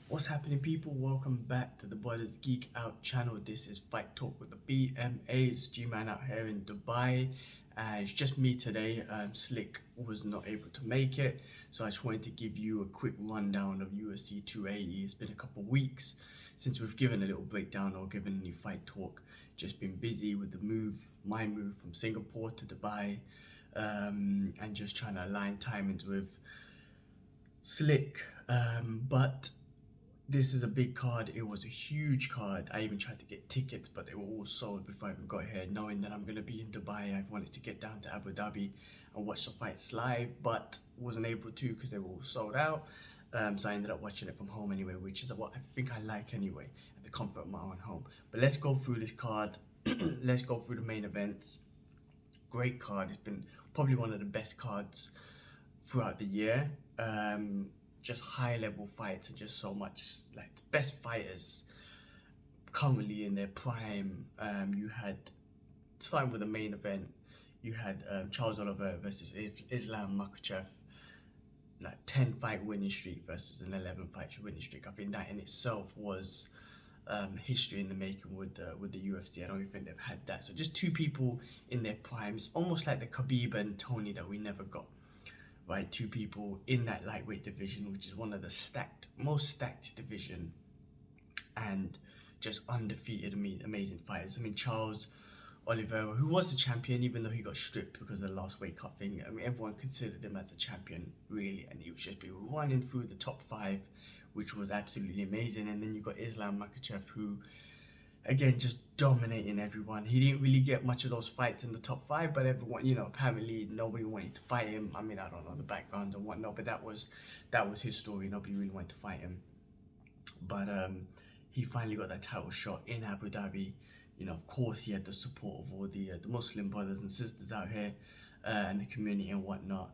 What's happening, people? Welcome back to the Brothers Geek Out channel. This is Fight Talk with the BMA's G-Man out here in Dubai. It's just me today. Slick was not able to make it, so I just wanted to give you a quick rundown of UFC 280. It's been a couple of weeks since we've given a little breakdown or given any fight talk. Just been busy with my move from Singapore to Dubai, and just trying to align timings with Slick. But this is a big card. It was a huge card. I even tried to get tickets, but they were all sold before I even got here. Knowing that I'm going to be in Dubai, I wanted to get down to Abu Dhabi and watch the fights live, but wasn't able to because they were all sold out. So I ended up watching it from home anyway, which is what I think I like anyway, at the comfort of my own home. But let's go through this card. Let's go through the main events. Great card. It's been probably one of the best cards throughout the year. Just high level fights and just so much, like, the best fighters currently in their prime. You had, starting with the main event, you had Charles Oliveira versus Islam Makhachev, like 10 fight winning streak versus an 11 fight winning streak. I think that in itself was history in the making with the UFC. I don't even think they've had that. So just two people in their primes, almost like the Khabib and Tony that we never got. Right, two people in that lightweight division, which is one of the most stacked division, and just undefeated, amazing fighters. I mean, Charles Oliveira, who was the champion, even though he got stripped because of the last weight cut thing. I mean, everyone considered him as a champion, really, and he was just be running through the top five, which was absolutely amazing. And then you got Islam Makhachev, who, again, just dominating everyone. He didn't really get much of those fights in the top five, but everyone, apparently nobody wanted to fight him. I mean, I don't know the background and whatnot, but that was his story. Nobody really wanted to fight him. But he finally got that title shot in Abu Dhabi. Of course, he had the support of all the Muslim brothers and sisters out here, and the community and whatnot.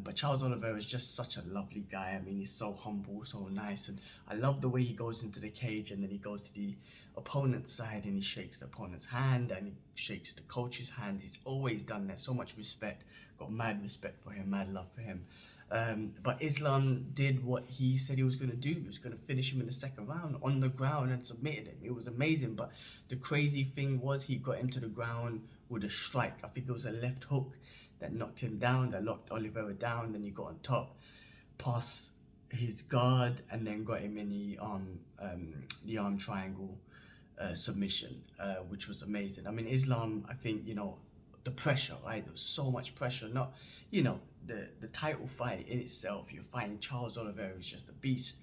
But Charles Oliveira is just such a lovely guy. I mean, he's so humble, so nice, and I love the way he goes into the cage and then he goes to the opponent's side and he shakes the opponent's hand and he shakes the coach's hand. He's always done that. So much respect. Got mad respect for him, mad love for him. But Islam did what he said he was going to do. He was going to finish him in the second round on the ground and submitted him. It was amazing. But the crazy thing was he got him to the ground with a strike. I think it was a left hook that knocked him down, that locked Oliveira down. Then he got on top, past his guard, and then got him in the arm triangle submission, which was amazing. I mean, Islam, I think, the pressure, right? There was so much pressure. Not, the title fight in itself. You're fighting Charles Oliveira, is just a beast.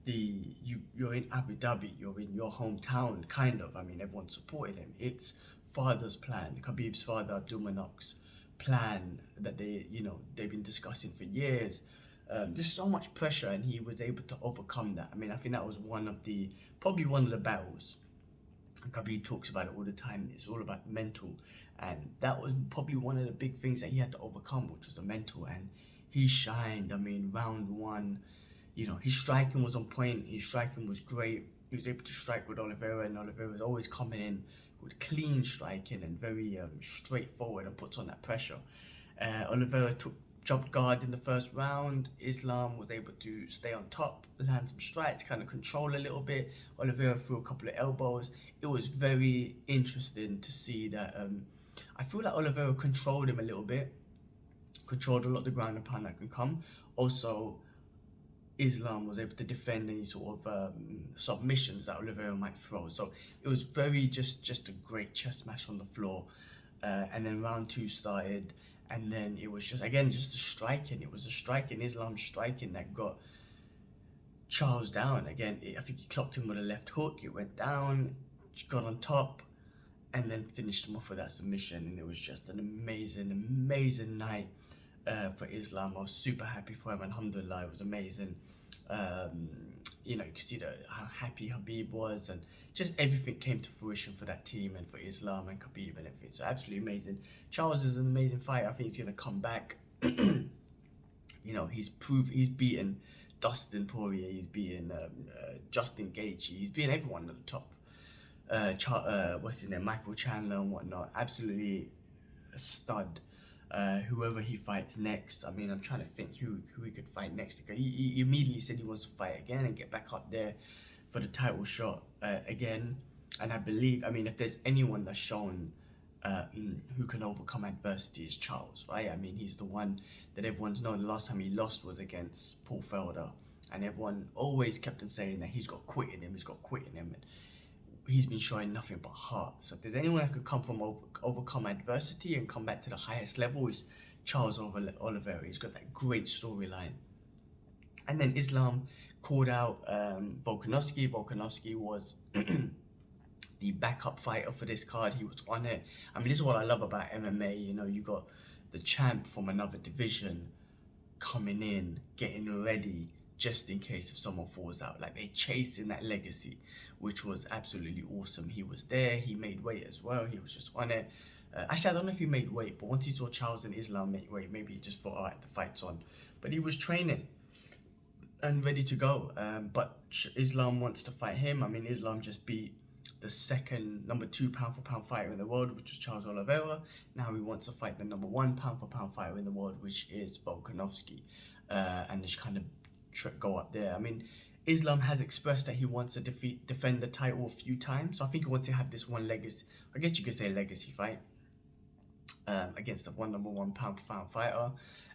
You're in Abu Dhabi, you're in your hometown, kind of. I mean, everyone's supporting him. It's father's plan, Khabib's father, Abdulmanap's plan that they've been discussing for years. There's so much pressure, and he was able to overcome that. I mean, I think that was probably one of the battles. Khabib talks about it all the time. It's all about the mental, and that was probably one of the big things that he had to overcome, which was the mental. And he shined. I mean, round one, his striking was on point. His striking was great. He was able to strike with Oliveira, and Oliveira was always coming in with clean striking and very straightforward and puts on that pressure. Oliveira jumped guard in the first round. Islam was able to stay on top, land some strikes, kind of control a little bit. Oliveira threw a couple of elbows. It was very interesting to see that. I feel like Oliveira controlled him a little bit, controlled a lot of the ground and pound that can come. Also, Islam was able to defend any sort of submissions that Oliveira might throw. So it was very just a great chest smash on the floor. And then round two started, and then it was just the striking. It was the striking, Islam striking, that got Charles down. Again, I think he clocked him with a left hook. It went down, got on top, and then finished him off with that submission. And it was just an amazing night for Islam. I was super happy for him. Alhamdulillah, it was amazing. You could see how happy Khabib was, and just everything came to fruition for that team and for Islam and Khabib and everything. So absolutely amazing. Charles is an amazing fighter. I think he's gonna come back. He's beaten Dustin Poirier, he's beaten Justin Gaethje, he's beaten everyone at the top. What's his name, Michael Chandler and whatnot. Absolutely a stud. whoever he fights next. I mean, I'm trying to think who he could fight next. He immediately said he wants to fight again and get back up there for the title shot again. And I believe, I mean, if there's anyone that's shown who can overcome adversity is Charles, right? I mean, he's the one that everyone's known. The last time he lost was against Paul Felder, and everyone always kept on saying that he's got quit in him, he's got quit in him, and he's been showing nothing but heart. So if there's anyone that could come from overcome adversity and come back to the highest level, is Charles Oliveira. He's got that great storyline. And then Islam called out Volkanovski. Volkanovski was the backup fighter for this card. He was on it. I mean, this is what I love about MMA. You know, you got the champ from another division coming in, getting ready just in case if someone falls out. Like, they're chasing that legacy, which was absolutely awesome. He was there. He made weight as well. He was just on it. Actually, I don't know if he made weight, but once he saw Charles and Islam make weight, maybe he just thought, all right, the fight's on. But he was training and ready to go. But Islam wants to fight him. I mean, Islam just beat the second number 2 pound for pound fighter in the world, which was Charles Oliveira. Now he wants to fight the number 1 pound for pound fighter in the world, which is Volkanovski, and just kind of go up there. I mean, Islam has expressed that he wants to defend the title a few times. So I think he wants to have this one legacy, I guess you could say legacy fight, against the number 1 pound for pound fighter.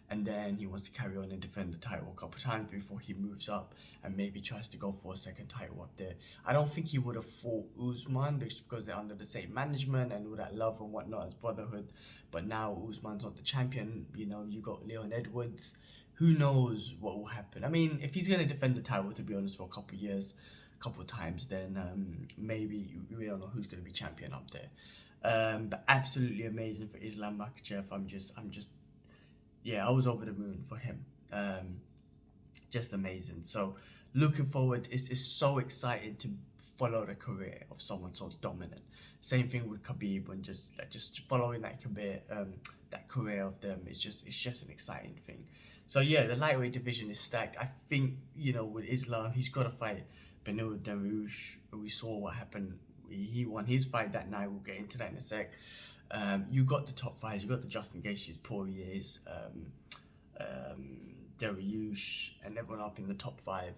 And then he wants to carry on and defend the title a couple of times before he moves up and maybe tries to go for a second title up there. I don't think he would have fought Usman because they're under the same management and all that love and whatnot as brotherhood. But now Usman's not the champion. You know, you got Leon Edwards. Who knows what will happen? I mean, if he's going to defend the title, to be honest, for a couple of years, a couple of times, then maybe we don't know who's going to be champion up there. But absolutely amazing for Islam Makhachev. I'm just yeah, I was over the moon for him. Just amazing. So looking forward, it's so exciting to follow the career of someone so dominant. Same thing with Khabib, and just following that career of them is just an exciting thing. So yeah, the lightweight division is stacked. I think, you know, with Islam, he's got to fight Beneil Dariush. We saw what happened. He won his fight that night. We'll get into that in a sec. You got the top fives. You got the Justin Gaethjes, Poiriers, Dariush, and everyone up in the top 5.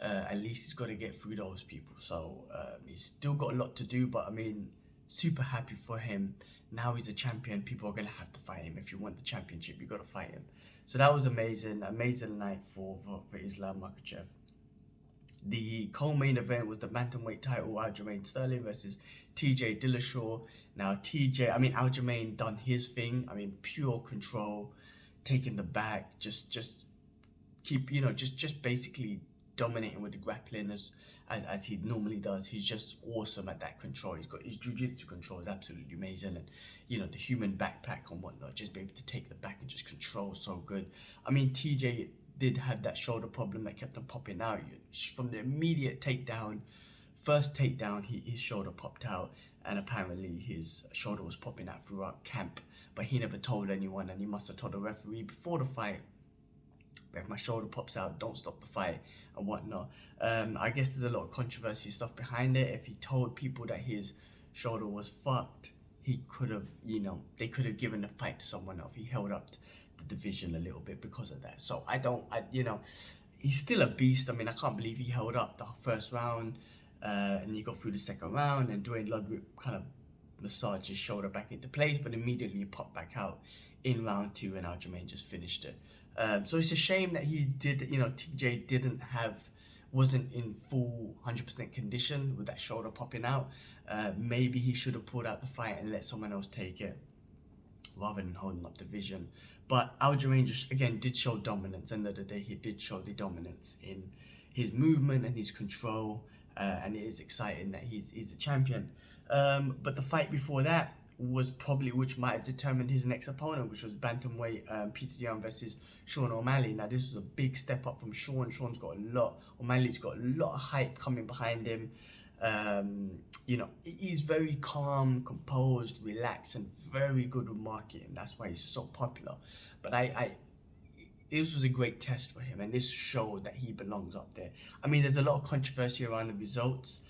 At least he's got to get through those people. So he's still got a lot to do, but I mean, super happy for him. Now he's a champion. People are going to have to fight him. If you want the championship, you got to fight him. So that was amazing. Amazing night for Islam Makhachev. The co-main event was the bantamweight title, Aljamain Sterling versus TJ Dillashaw. Now Aljamain done his thing. I mean, pure control, taking the back, just keep, you know, just basically dominating with the grappling as he normally does. He's just awesome at that control. He's got his jiu-jitsu control is absolutely amazing, and you know, the human backpack and whatnot, just be able to take the back and just control so good. I mean, TJ did have that shoulder problem that kept him popping out. From the immediate takedown, first takedown, his shoulder popped out, and apparently his shoulder was popping out throughout camp, but he never told anyone, and he must have told the referee before the fight, if my shoulder pops out, don't stop the fight and whatnot. I guess there's a lot of controversy stuff behind it. If he told people that his shoulder was fucked, he could have, you know, they could have given the fight to someone else. He held up the division a little bit because of that. So you know, he's still a beast. I mean, I can't believe he held up the first round, and he got through the second round, and Dwayne Ludwig kind of massaged his shoulder back into place, but immediately he popped back out in round 2, and Aljamain just finished it. So it's a shame that he did, you know, TJ wasn't in full 100% condition with that shoulder popping out. Maybe he should have pulled out the fight and let someone else take it, rather than holding up the division. But Aljamain just, again, did show dominance. End of the day, he did show the dominance in his movement and his control, and it is exciting that he's a champion. But the fight before that was probably which might have determined his next opponent, which was bantamweight Peter Yan versus Sean O'Malley. Now this was a big step up from Sean. O'Malley's got a lot of hype coming behind him. You know, he's very calm, composed, relaxed, and very good with marketing. That's why he's so popular. But this was a great test for him, and this showed that he belongs up there. I mean, there's a lot of controversy around the results.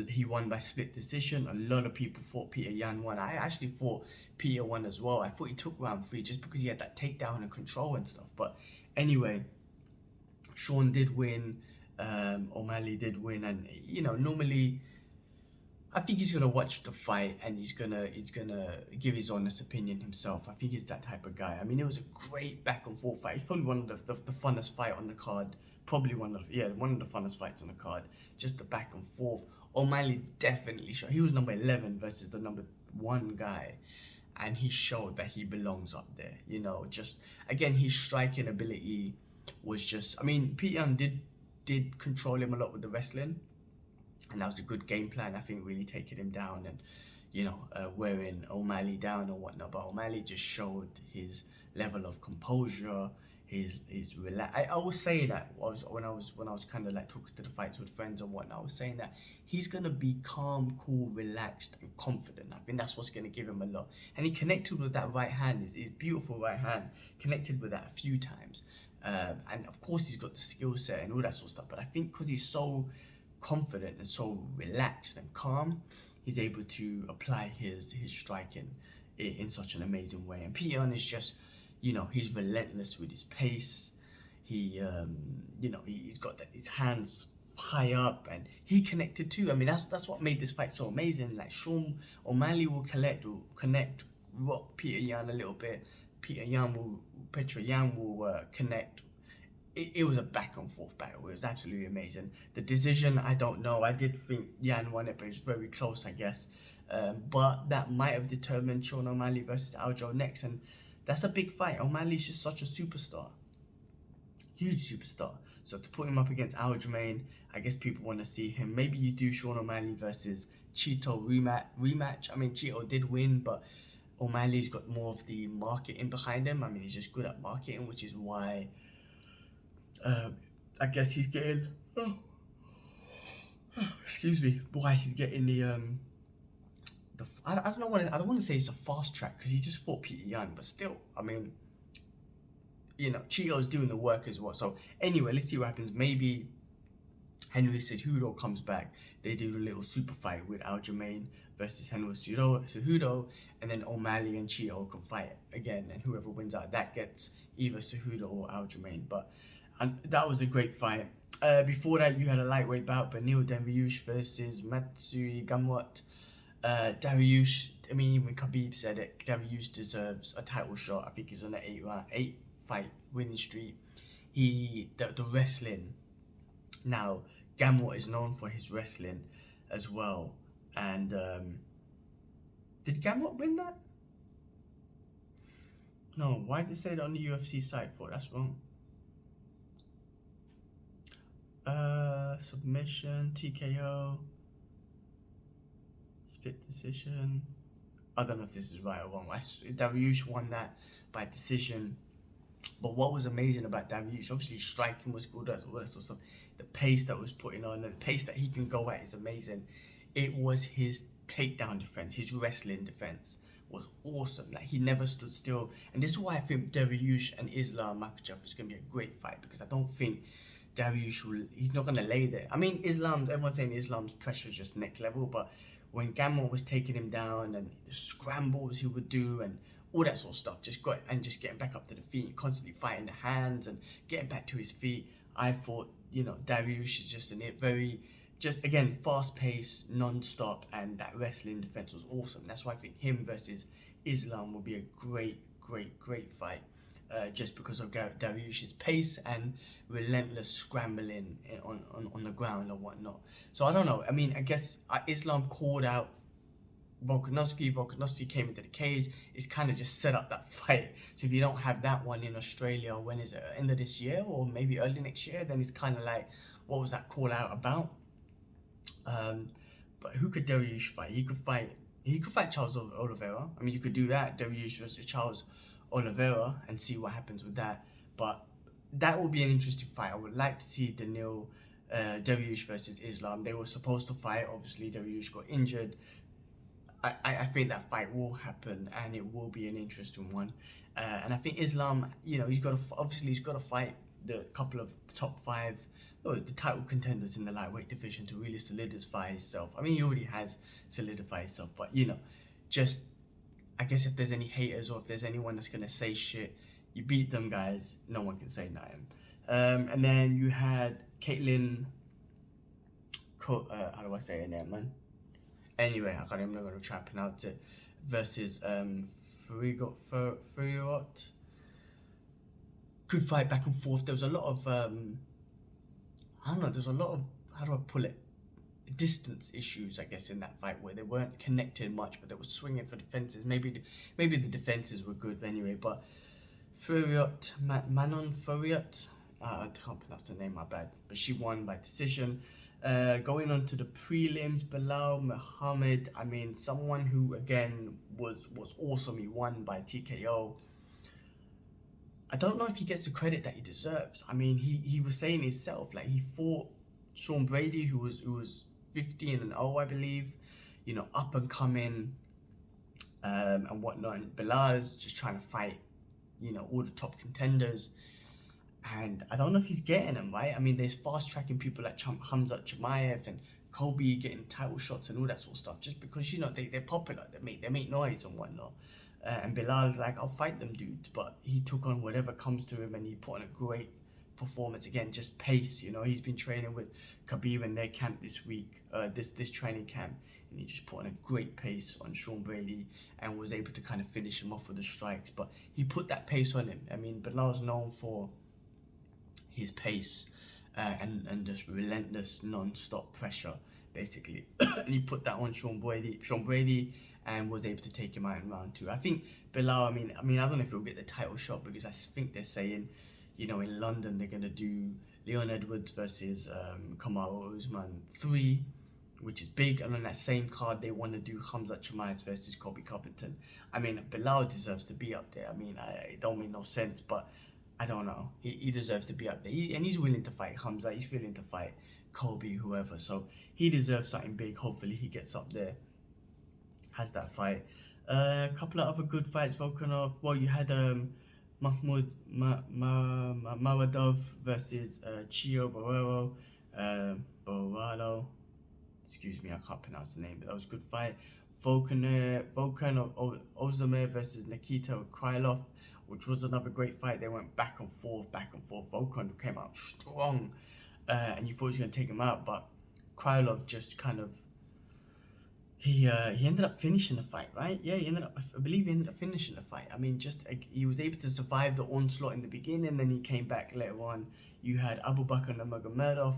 He won by split decision. A lot of people thought Peter Yan won. I actually thought Peter won as well. I thought he took round 3 just because he had that takedown and control and stuff. But anyway, Sean did win. O'Malley did win, and normally I think he's gonna watch the fight and he's gonna give his honest opinion himself. I think he's that type of guy. I mean, it was a great back and forth fight. It's probably one of the funnest fight on the card. Probably one of the funnest fights on the card. Just the back and forth. O'Malley definitely showed. He was number 11 versus the number 1 guy, and he showed that he belongs up there. Just again, his striking ability was just. I mean, Pete Young did control him a lot with the wrestling, and that was a good game plan. I think really taking him down and wearing O'Malley down and whatnot. But O'Malley just showed his level of composure. His relax. I was saying that when I was kind of like talking to the fights with friends and whatnot. I was saying that he's gonna be calm, cool, relaxed, and confident. I think that's what's gonna give him a lot. And he connected with that right hand. His beautiful right hand connected with that a few times. And of course he's got the skill set and all that sort of stuff. But I think because he's so confident and so relaxed and calm, he's able to apply his striking in such an amazing way. And Peter is just. He's relentless with his pace. He's got his hands high up, and he connected too. I mean, that's what made this fight so amazing. Like Sean O'Malley will connect, rock Peter Yan a little bit. Peter Yan will connect. It was a back and forth battle. It was absolutely amazing. The decision, I don't know. I did think Yan won it, but it's very close, I guess. But that might have determined Sean O'Malley versus Aljo next, and that's a big fight. O'Malley's just such a superstar. Huge superstar. So to put him up against Aljamain, I guess people want to see him. Maybe you do Sean O'Malley versus Cheeto rematch. I mean, Cheeto did win, but O'Malley's got more of the marketing behind him. I mean, he's just good at marketing, which is why I guess he's getting... excuse me. Why he's getting the... I don't want to say it's a fast track because he just fought Peter Yan, but still, I mean, Cheeto's doing the work as well. So anyway, let's see what happens. Maybe Henry Cejudo comes back. They do a little super fight with Aljamain versus Henry Cejudo, and then O'Malley and Cheeto can fight again, and whoever wins out, that gets either Cejudo or Aljamain. But that was a great fight. Before that, you had a lightweight bout, Beneil Dariush versus Matsui Gamrot. Dariush, I mean, even Khabib said it, Dariush deserves a title shot. I think he's on an 8 fight winning streak. The wrestling. Now, Gamrot is known for his wrestling as well. And did Gamrot win that? No, why does it say that on the UFC site for? That's wrong. Submission, TKO. Split decision. I don't know if this is right or wrong. Dariush won that by decision. But what was amazing about Dariush, obviously striking was good, all that sort of stuff. The pace that was putting on, and the pace that he can go at is amazing. It was his takedown defense, his wrestling defense was awesome. Like, he never stood still. And this is why I think Dariush and Islam Makhachev is going to be a great fight, because I don't think Dariush he's not going to lay there. I mean, everyone's saying Islam's pressure is just next level, but when Gamrot was taking him down and the scrambles he would do and all that sort of stuff, just getting back up to the feet and constantly fighting the hands and getting back to his feet, I thought, Dariush is just again, fast paced, non-stop, and that wrestling defense was awesome. That's why I think him versus Islam will be a great fight. Just because of Dariush's pace and relentless scrambling on the ground and whatnot. So I don't know. I mean, I guess Islam called out Volkanovski. Volkanovski came into the cage. It's kind of just set up that fight. So if you don't have that one in Australia, when is it? End of this year or maybe early next year? Then it's kind of like, what was that call out about? But who could Dariush fight? He could fight Charles Oliveira. I mean, you could do that. Dariush versus Charles Oliveira and see what happens with that. But that will be an interesting fight. I would like to see Dariush versus Islam. They were supposed to fight. Obviously, Dariush got injured. I think that fight will happen and it will be an interesting one. And I think Islam, he's got to fight the couple of top 5 the title contenders in the lightweight division to really solidify himself. I mean, he already has solidified himself, but just I guess if there's any haters or if there's anyone that's gonna say shit, you beat them guys. No one can say nothing. And then you had Caitlin. How do I say her name, man? Anyway, I can't even know how to try and pronounce it. Versus Frigot. Good fight back and forth. There was a lot of I don't know. There's a lot of, how do I pull it? Distance issues, I guess, in that fight where they weren't connected much, but they were swinging for defenses. Maybe the defenses were good anyway. But Manon Furiot, I can't pronounce her name, my bad. But she won by decision. Going on to the prelims, Bilal Muhammad. I mean, someone who again was awesome. He won by TKO. I don't know if he gets the credit that he deserves. I mean, he was saying himself, like, he fought Sean Brady, who was 15-0, I believe, up and coming, and whatnot. And Bilal's just trying to fight, all the top contenders. And I don't know if he's getting them, right? I mean, there's fast tracking people like Hamza Chimaev and Kobe getting title shots and all that sort of stuff, just because they're popular, they make noise and whatnot. And Bilal's like, I'll fight them, dude. But he took on whatever comes to him, and he put on a great performance. Again, just pace. He's been training with Khabib in their camp this week, this training camp, and he just put on a great pace on Sean Brady and was able to kind of finish him off with the strikes. But he put that pace on him. I mean, Bilal's known for his pace and just relentless non-stop pressure, basically. And he put that on Sean Brady and was able to take him out in round 2. I think Bilal, I mean, I don't know if he'll get the title shot, because I think they're saying, in London they're going to do Leon Edwards versus Kamaru Usman 3, which is big. And on that same card they want to do Hamza Chimaev versus Colby Covington. I mean, Bilal deserves to be up there. I mean, it don't make no sense, but I don't know. He deserves to be up there. And he's willing to fight Hamza. He's willing to fight Colby, whoever. So he deserves something big. Hopefully he gets up there, has that fight. A couple of other good fights. Volkanov. Well, you had Mahmoud Mawadov versus Chio Borraro. Excuse me, I can't pronounce the name, but that was a good fight. Volkan Ozdemir versus Nikita Krylov, which was another great fight. They went back and forth. Volkan came out strong, and you thought he was going to take him out, but Krylov just kind of, he ended up finishing the fight, right? Yeah, I believe he ended up finishing the fight. I mean, he was able to survive the onslaught in the beginning, then he came back later on. You had Abu Bakr Nurmagomedov,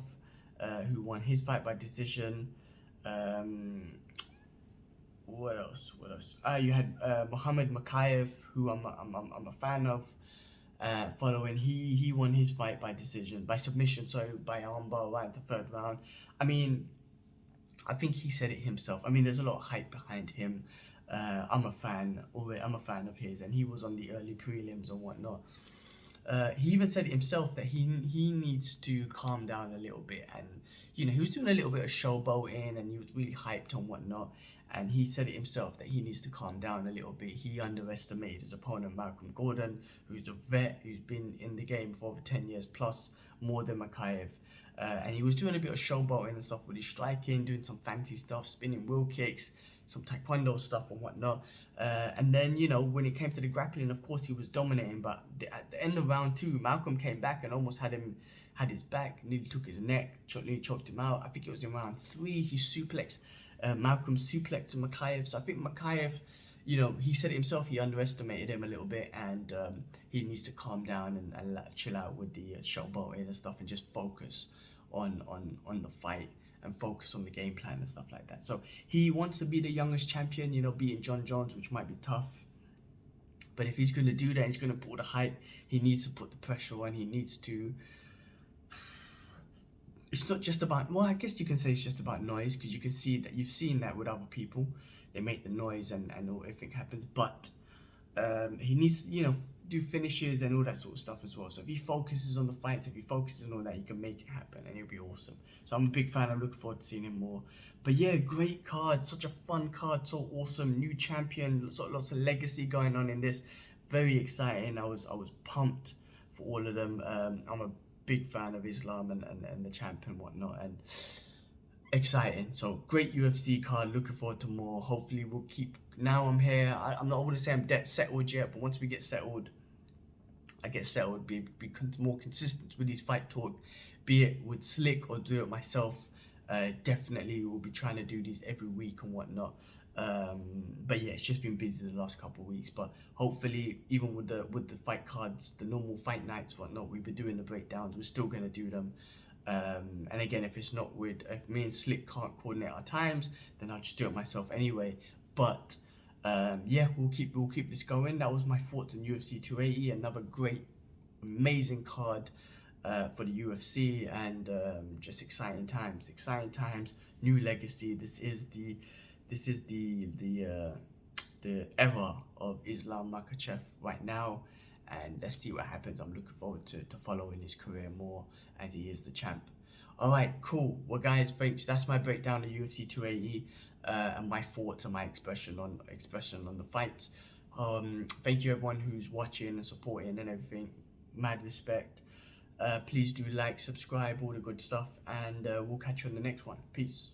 who won his fight by decision. What else? You had Muhammad Makhachev, who I'm a fan of. Following, he won his fight by decision, by submission, so by armbar right at the third round. I mean, I think he said it himself. I mean, there's a lot of hype behind him. I'm a fan of his, and he was on the early prelims and whatnot. He even said it himself that he needs to calm down a little bit, and he was doing a little bit of showboating, and he was really hyped and whatnot. And he said it himself that he needs to calm down a little bit. He underestimated his opponent, Malcolm Gordon, who's a vet, who's been in the game for over 10 years plus, more than Makhachev. And he was doing a bit of showboating and stuff with his striking, doing some fancy stuff, spinning wheel kicks, some taekwondo stuff and whatnot. And then, when it came to the grappling, of course, he was dominating. But at the end of round 2, Malcolm came back and almost had his back, nearly took his neck, nearly choked him out. I think it was in round 3, he suplexed. Malcolm suplexed Makhachev. So I think Makhachev, he said it himself, he underestimated him a little bit, and he needs to calm down and chill out with the showboating and stuff, and just focus on the fight and focus on the game plan and stuff like that. So he wants to be the youngest champion, beating John Jones, which might be tough. But if he's going to do that, he's going to pull the hype. He needs to put the pressure on. He needs to. It's not just about, well, I guess you can say it's just about noise, because you can see that, you've seen that with other people. They make the noise and everything happens. But he needs to, do finishes and all that sort of stuff as well. So if he focuses on the fights, if he focuses on all that, he can make it happen, and it'll be awesome. So I'm a big fan. I'm looking forward to seeing him more. But yeah, great card. Such a fun card. So awesome. New champion. Lots of legacy going on in this. Very exciting. I was pumped for all of them. I'm a big fan of Islam and the champ and whatnot, and exciting. So great UFC card. Looking forward to more. Hopefully we'll keep. Now I'm here. I'm not. I wouldn't say I'm dead settled yet, but once we get settled, I get settled. Be more consistent with these fight talk, be it with Slick or do it myself. Definitely we'll be trying to do these every week and whatnot. But yeah, it's just been busy the last couple of weeks. But hopefully, even with the fight cards, the normal fight nights, whatnot, we've been doing the breakdowns. We're still gonna do them. And again, if me and Slick can't coordinate our times, then I'll just do it myself anyway. But yeah, we'll keep this going. That was my thoughts on UFC 280. Another great, amazing card for the UFC, and just exciting times. Exciting times. New legacy. This is the era of Islam Makhachev right now, and let's see what happens. I'm looking forward to following his career more as he is the champ. All right, cool. Well, guys, thanks. That's my breakdown of UFC 280 and my thoughts and my expression on the fights. Thank you everyone who's watching and supporting and everything. Mad respect. Please do like, subscribe, all the good stuff, and we'll catch you on the next one. Peace.